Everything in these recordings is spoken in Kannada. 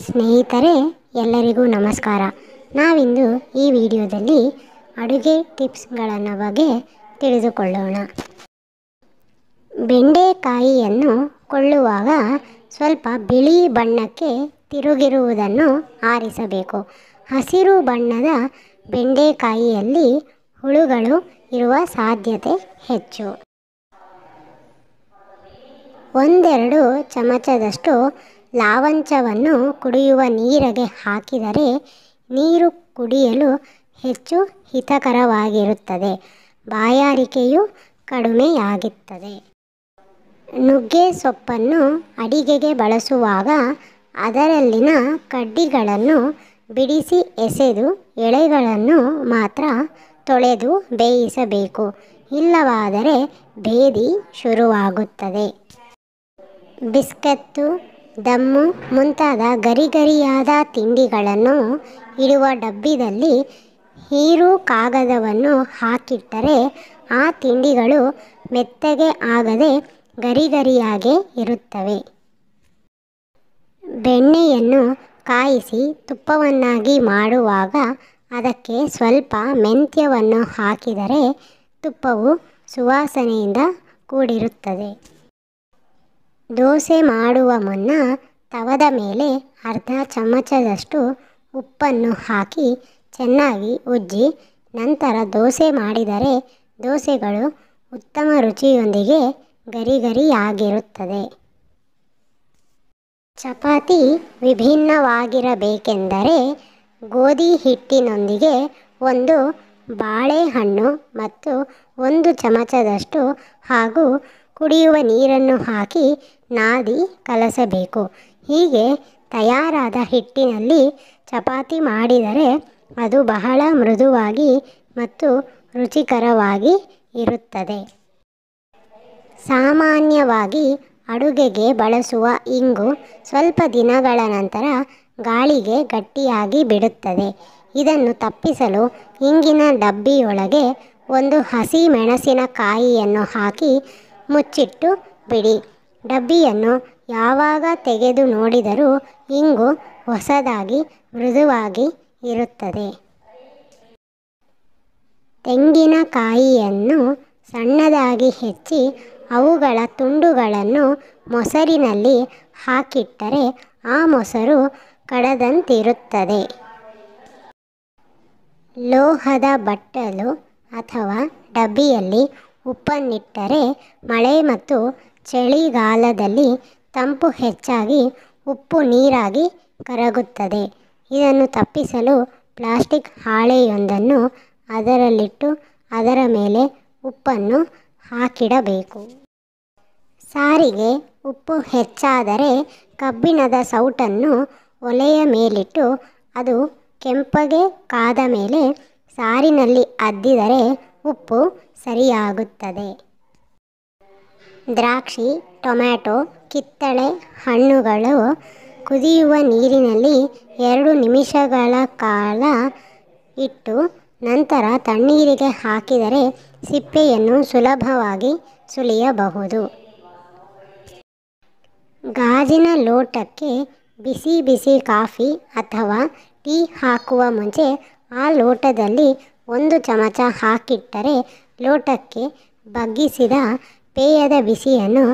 ಸ್ನೇಹಿತರೆ, ಎಲ್ಲರಿಗೂ ನಮಸ್ಕಾರ. ನಾವಿಂದು ಈ ವಿಡಿಯೋದಲ್ಲಿ ಅಡುಗೆ ಟಿಪ್ಸ್ಗಳನ್ನು ಬಗ್ಗೆ ತಿಳಿದುಕೊಳ್ಳೋಣ. ಬೆಂಡೆಕಾಯಿಯನ್ನು ಕೊಳ್ಳುವಾಗ ಸ್ವಲ್ಪ ಬಿಳಿ ಬಣ್ಣಕ್ಕೆ ತಿರುಗಿರುವುದನ್ನು ಆರಿಸಬೇಕು. ಹಸಿರು ಬಣ್ಣದ ಬೆಂಡೆಕಾಯಿಯಲ್ಲಿ ಹುಳುಗಳು ಇರುವ ಸಾಧ್ಯತೆ ಹೆಚ್ಚು. 1-2 ಚಮಚದಷ್ಟು ಲಾವಂಚವನ್ನು ಕುಡಿಯುವ ನೀರಿಗೆ ಹಾಕಿದರೆ ನೀರು ಕುಡಿಯಲು ಹೆಚ್ಚು ಹಿತಕರವಾಗಿರುತ್ತದೆ. ಬಾಯಾರಿಕೆಯು ಕಡಿಮೆಯಾಗುತ್ತದೆ. ನುಗ್ಗೆ ಸೊಪ್ಪನ್ನು ಅಡಿಗೆಗೆ ಬಳಸುವಾಗ ಅದರಲ್ಲಿನ ಕಡ್ಡಿಗಳನ್ನು ಬಿಡಿಸಿ ಎಸೆದು ಎಳೆಗಳನ್ನು ಮಾತ್ರ ತೊಳೆದು ಬೇಯಿಸಬೇಕು. ಇಲ್ಲವಾದರೆ ಭೇದಿ ಶುರುವಾಗುತ್ತದೆ. ಬಿಸ್ಕತ್ತು, ದಮ್ಮು ಮುಂತಾದ ಗರಿಗರಿಯಾದ ತಿಂಡಿಗಳನ್ನು ಇಡುವ ಡಬ್ಬಿದಲ್ಲಿ ಹೀರು ಕಾಗದವನ್ನು ಹಾಕಿಟ್ಟರೆ ಆ ತಿಂಡಿಗಳು ಮೆತ್ತಗೆ ಆಗದೆ ಗರಿಗರಿಯಾಗೇ ಇರುತ್ತವೆ. ಬೆಣ್ಣೆಯನ್ನು ಕಾಯಿಸಿ ತುಪ್ಪವನ್ನಾಗಿ ಮಾಡುವಾಗ ಅದಕ್ಕೆ ಸ್ವಲ್ಪ ಮೆಂತ್ಯವನ್ನು ಹಾಕಿದರೆ ತುಪ್ಪವು ಸುವಾಸನೆಯಿಂದ ಕೂಡಿರುತ್ತದೆ. ದೋಸೆ ಮಾಡುವ ಮುನ್ನ ತವದ ಮೇಲೆ ಅರ್ಧ ಚಮಚದಷ್ಟು ಉಪ್ಪನ್ನು ಹಾಕಿ ಚೆನ್ನಾಗಿ ಉಜ್ಜಿ ನಂತರ ದೋಸೆ ಮಾಡಿದರೆ ದೋಸೆಗಳು ಉತ್ತಮ ರುಚಿಯೊಂದಿಗೆ ಗರಿಗರಿಯಾಗಿರುತ್ತದೆ. ಚಪಾತಿ ವಿಭಿನ್ನವಾಗಿರಬೇಕೆಂದರೆ ಗೋಧಿ ಹಿಟ್ಟಿನೊಂದಿಗೆ 1 ಬಾಳೆಹಣ್ಣು ಮತ್ತು 1 ಚಮಚದಷ್ಟು ಹಾಗೂ ಕುಡಿಯುವ ನೀರನ್ನು ಹಾಕಿ ನಾದಿ ಕಲಸಬೇಕು. ಹೀಗೆ ತಯಾರಾದ ಹಿಟ್ಟಿನಲ್ಲಿ ಚಪಾತಿ ಮಾಡಿದರೆ ಅದು ಬಹಳ ಮೃದುವಾಗಿ ಮತ್ತು ರುಚಿಕರವಾಗಿ ಇರುತ್ತದೆ. ಸಾಮಾನ್ಯವಾಗಿ ಅಡುಗೆಗೆ ಬಳಸುವ ಇಂಗು ಸ್ವಲ್ಪ ದಿನಗಳ ನಂತರ ಗಾಳಿಗೆ ಗಟ್ಟಿಯಾಗಿ ಬಿಡುತ್ತದೆ. ಇದನ್ನು ತಪ್ಪಿಸಲು ಇಂಗಿನ ಡಬ್ಬಿಯೊಳಗೆ 1 ಹಸಿ ಮೆಣಸಿನಕಾಯಿಯನ್ನು ಹಾಕಿ ಮುಚ್ಚಿಟ್ಟು ಬಿಡಿ. ಡಬ್ಬಿಯನ್ನು ಯಾವಾಗ ತೆಗೆದು ನೋಡಿದರೂ ಇಂಗು ಹೊಸದಾಗಿ ಮೃದುವಾಗಿ ಇರುತ್ತದೆ. ತೆಂಗಿನಕಾಯಿಯನ್ನು ಸಣ್ಣದಾಗಿ ಹೆಚ್ಚಿ ಅವುಗಳ ತುಂಡುಗಳನ್ನು ಮೊಸರಿನಲ್ಲಿ ಹಾಕಿಟ್ಟರೆ ಆ ಮೊಸರು ಕಡದಂತಿರುತ್ತದೆ. ಲೋಹದ ಬಟ್ಟಲು ಅಥವಾ ಡಬ್ಬಿಯಲ್ಲಿ ಉಪ್ಪನ್ನಿಟ್ಟರೆ ಮಳೆ ಮತ್ತು ಚಳಿಗಾಲದಲ್ಲಿ ತಂಪು ಹೆಚ್ಚಾಗಿ ಉಪ್ಪು ನೀರಾಗಿ ಕರಗುತ್ತದೆ. ಇದನ್ನು ತಪ್ಪಿಸಲು ಪ್ಲಾಸ್ಟಿಕ್ ಹಾಳೆಯೊಂದನ್ನು ಅದರಲ್ಲಿಟ್ಟು ಅದರ ಮೇಲೆ ಉಪ್ಪನ್ನು ಹಾಕಿಡಬೇಕು. ಸಾರಿಗೆ ಉಪ್ಪು ಹೆಚ್ಚಾದರೆ ಕಬ್ಬಿಣದ ಸೌಟನ್ನು ಒಲೆಯ ಮೇಲಿಟ್ಟು ಅದು ಕೆಂಪಗೆ ಕಾದ ಮೇಲೆ ಸಾರಿನಲ್ಲಿ ಅದ್ದಿದರೆ ಉಪ್ಪು ಸರಿಯಾಗುತ್ತದೆ. ದ್ರಾಕ್ಷಿ, ಟೊಮ್ಯಾಟೊ, ಕಿತ್ತಳೆ ಹಣ್ಣುಗಳು ಕುದಿಯುವ ನೀರಿನಲ್ಲಿ 2 ನಿಮಿಷಗಳ ಕಾಲ ಇಟ್ಟು ನಂತರ ತಣ್ಣೀರಿಗೆ ಹಾಕಿದರೆ ಸಿಪ್ಪೆಯನ್ನು ಸುಲಭವಾಗಿ ಸುಲಿಯಬಹುದು. ಗಾಜಿನ ಲೋಟಕ್ಕೆ ಬಿಸಿ ಬಿಸಿ ಕಾಫಿ ಅಥವಾ ಟೀ ಹಾಕುವ ಮುಂಚೆ ಆ ಲೋಟದಲ್ಲಿ 1 ಚಮಚ ಹಾಕಿಟ್ಟರೆ ಲೋಟಕ್ಕೆ ಬಗ್ಗಿಸಿದ ಪೇಯದ ಬಿಸಿಯನ್ನು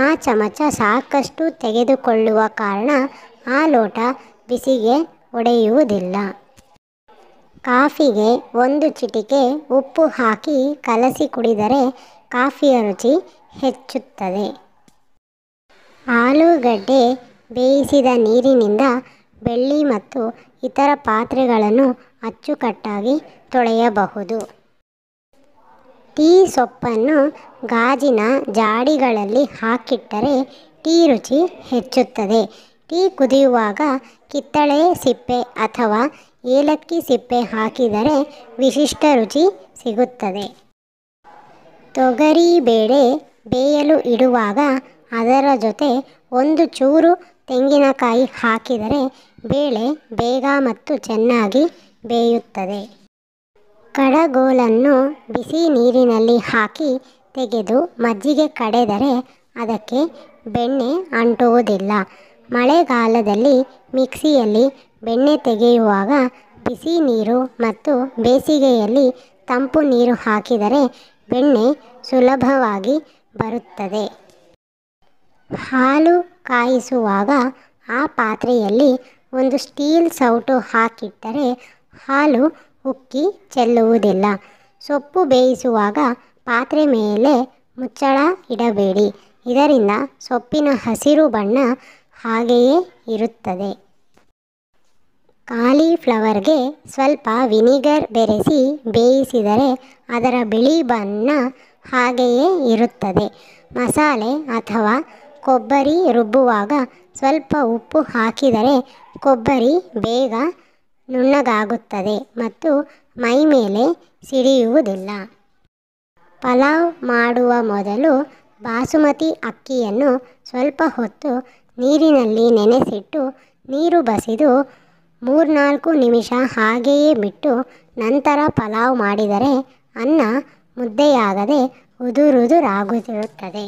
ಆ ಚಮಚ ಸಾಕಷ್ಟು ತೆಗೆದುಕೊಳ್ಳುವ ಕಾರಣ ಆ ಲೋಟ ಬಿಸಿಗೆ ಒಡೆಯುವುದಿಲ್ಲ. ಕಾಫಿಗೆ 1 ಚಿಟಿಕೆ ಉಪ್ಪು ಹಾಕಿ ಕಲಸಿ ಕುಡಿದರೆ ಕಾಫಿಯ ರುಚಿ ಹೆಚ್ಚುತ್ತದೆ. ಆಲೂಗಡ್ಡೆ ಬೇಯಿಸಿದ ನೀರಿನಿಂದ ಬೆಳ್ಳಿ ಮತ್ತು ಇತರ ಪಾತ್ರೆಗಳನ್ನು ಅಚ್ಚುಕಟ್ಟಾಗಿ ತೊಳೆಯಬಹುದು. ಟೀ ಸೊಪ್ಪನ್ನು ಗಾಜಿನ ಜಾಡಿಗಳಲ್ಲಿ ಹಾಕಿಟ್ಟರೆ ಟೀ ರುಚಿ ಹೆಚ್ಚುತ್ತದೆ. ಟೀ ಕುದಿಯುವಾಗ ಕಿತ್ತಳೆ ಸಿಪ್ಪೆ ಅಥವಾ ಏಲಕ್ಕಿ ಸಿಪ್ಪೆ ಹಾಕಿದರೆ ವಿಶಿಷ್ಟ ರುಚಿ ಸಿಗುತ್ತದೆ. ತೊಗರಿಬೇಳೆ ಬೇಯಲು ಇಡುವಾಗ ಅದರ ಜೊತೆ 1 ಚೂರು ತೆಂಗಿನಕಾಯಿ ಹಾಕಿದರೆ ಬೇಳೆ ಬೇಗ ಮತ್ತು ಚೆನ್ನಾಗಿ ಬೇಯುತ್ತದೆ. ಕಡಗೋಲನ್ನು ಬಿಸಿ ನೀರಿನಲ್ಲಿ ಹಾಕಿ ತೆಗೆದು ಮಜ್ಜಿಗೆ ಕಡೆದರೆ ಅದಕ್ಕೆ ಬೆಣ್ಣೆ ಅಂಟುವುದಿಲ್ಲ. ಮಳೆಗಾಲದಲ್ಲಿ ಮಿಕ್ಸಿಯಲ್ಲಿ ಬೆಣ್ಣೆ ತೆಗೆಯುವಾಗ ಬಿಸಿ ನೀರು ಮತ್ತು ಬೇಸಿಗೆಯಲ್ಲಿ ತಂಪು ನೀರು ಹಾಕಿದರೆ ಬೆಣ್ಣೆ ಸುಲಭವಾಗಿ ಬರುತ್ತದೆ. ಹಾಲು ಕಾಯಿಸುವಾಗ ಆ ಪಾತ್ರೆಯಲ್ಲಿ ಒಂದು ಸ್ಟೀಲ್ ಸೌಟು ಹಾಕಿಟ್ಟರೆ ಹಾಲು ಉಕ್ಕಿ ಚೆಲ್ಲುವುದಿಲ್ಲ. ಸೊಪ್ಪು ಬೇಯಿಸುವಾಗ ಪಾತ್ರೆ ಮೇಲೆ ಮುಚ್ಚಳ ಇಡಬೇಡಿ, ಇದರಿಂದ ಸೊಪ್ಪಿನ ಹಸಿರು ಬಣ್ಣ ಹಾಗೆಯೇ ಇರುತ್ತದೆ. ಕಾಲಿಫ್ಲವರ್ಗೆ ಸ್ವಲ್ಪ ವಿನಿಗರ್ ಬೆರೆಸಿ ಬೇಯಿಸಿದರೆ ಅದರ ಬಿಳಿ ಬಣ್ಣ ಹಾಗೆಯೇ ಇರುತ್ತದೆ. ಮಸಾಲೆ ಅಥವಾ ಕೊಬ್ಬರಿ ರುಬ್ಬುವಾಗ ಸ್ವಲ್ಪ ಉಪ್ಪು ಹಾಕಿದರೆ ಕೊಬ್ಬರಿ ಬೇಗ ನುಣ್ಣಗಾಗುತ್ತದೆ ಮತ್ತು ಮೈಮೇಲೆ ಸಿಡಿಯುವುದಿಲ್ಲ. ಪಲಾವ್ ಮಾಡುವ ಮೊದಲು ಬಾಸುಮತಿ ಅಕ್ಕಿಯನ್ನು ಸ್ವಲ್ಪ ಹೊತ್ತು ನೀರಿನಲ್ಲಿ ನೆನೆಸಿಟ್ಟು ನೀರು ಬಸಿದು 3-4 ನಿಮಿಷ ಹಾಗೆಯೇ ಬಿಟ್ಟು ನಂತರ ಪಲಾವ್ ಮಾಡಿದರೆ ಅನ್ನ ಮುದ್ದೆಯಾಗದೆ ಉದುರುದುರಾಗಿರುತ್ತದೆ.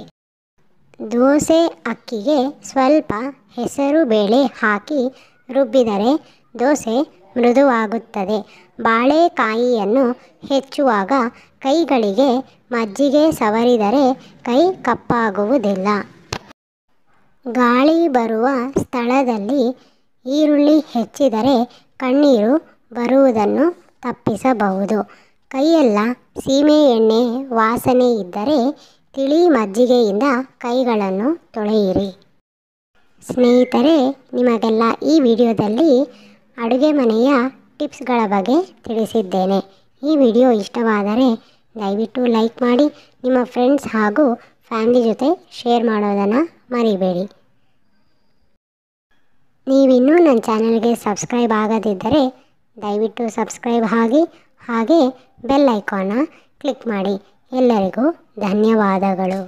ದೋಸೆ ಅಕ್ಕಿಗೆ ಸ್ವಲ್ಪ ಹೆಸರು ಬೇಳೆ ಹಾಕಿ ರುಬ್ಬಿದರೆ ದೋಸೆ ಮೃದುವಾಗುತ್ತದೆ. ಬಾಳೆಕಾಯಿಯನ್ನು ಹೆಚ್ಚುವಾಗ ಕೈಗಳಿಗೆ ಮಜ್ಜಿಗೆ ಸವರಿದರೆ ಕೈ ಕಪ್ಪಾಗುವುದಿಲ್ಲ. ಗಾಳಿ ಬರುವ ಸ್ಥಳದಲ್ಲಿ ಈರುಳ್ಳಿ ಹೆಚ್ಚಿದರೆ ಕಣ್ಣೀರು ಬರುವುದನ್ನು ತಪ್ಪಿಸಬಹುದು. ಕೈಯೆಲ್ಲ ಸೀಮೆ ಎಣ್ಣೆ ವಾಸನೆ ಇದ್ದರೆ ತಿಳಿ ಮಜ್ಜಿಗೆಯಿಂದ ಕೈಗಳನ್ನು ತೊಳೆಯಿರಿ. ಸ್ನೇಹಿತರೆ, ನಿಮಗೆಲ್ಲ ಈ ವಿಡಿಯೋದಲ್ಲಿ ಅಡುಗೆ ಮನೆಯ ಟಿಪ್ಸ್ಗಳ ಬಗ್ಗೆ ತಿಳಿಸಿದ್ದೇನೆ. ಈ ವಿಡಿಯೋ ಇಷ್ಟವಾದರೆ ದಯವಿಟ್ಟು ಲೈಕ್ ಮಾಡಿ, ನಿಮ್ಮ ಫ್ರೆಂಡ್ಸ್ ಹಾಗೂ ಫ್ಯಾಮಿಲಿ ಜೊತೆ ಶೇರ್ ಮಾಡೋದನ್ನು ಮರಿಬೇಡಿ. ನೀವಿನ್ನೂ ನನ್ನ ಚಾನಲ್ಗೆ ಸಬ್ಸ್ಕ್ರೈಬ್ ಆಗದಿದ್ದರೆ ದಯವಿಟ್ಟು ಸಬ್ಸ್ಕ್ರೈಬ್ ಆಗಿ, ಹಾಗೆ ಬೆಲ್ ಐಕಾನ್ನ ಕ್ಲಿಕ್ ಮಾಡಿ. ಎಲ್ಲರಿಗೂ ಧನ್ಯವಾದಗಳು.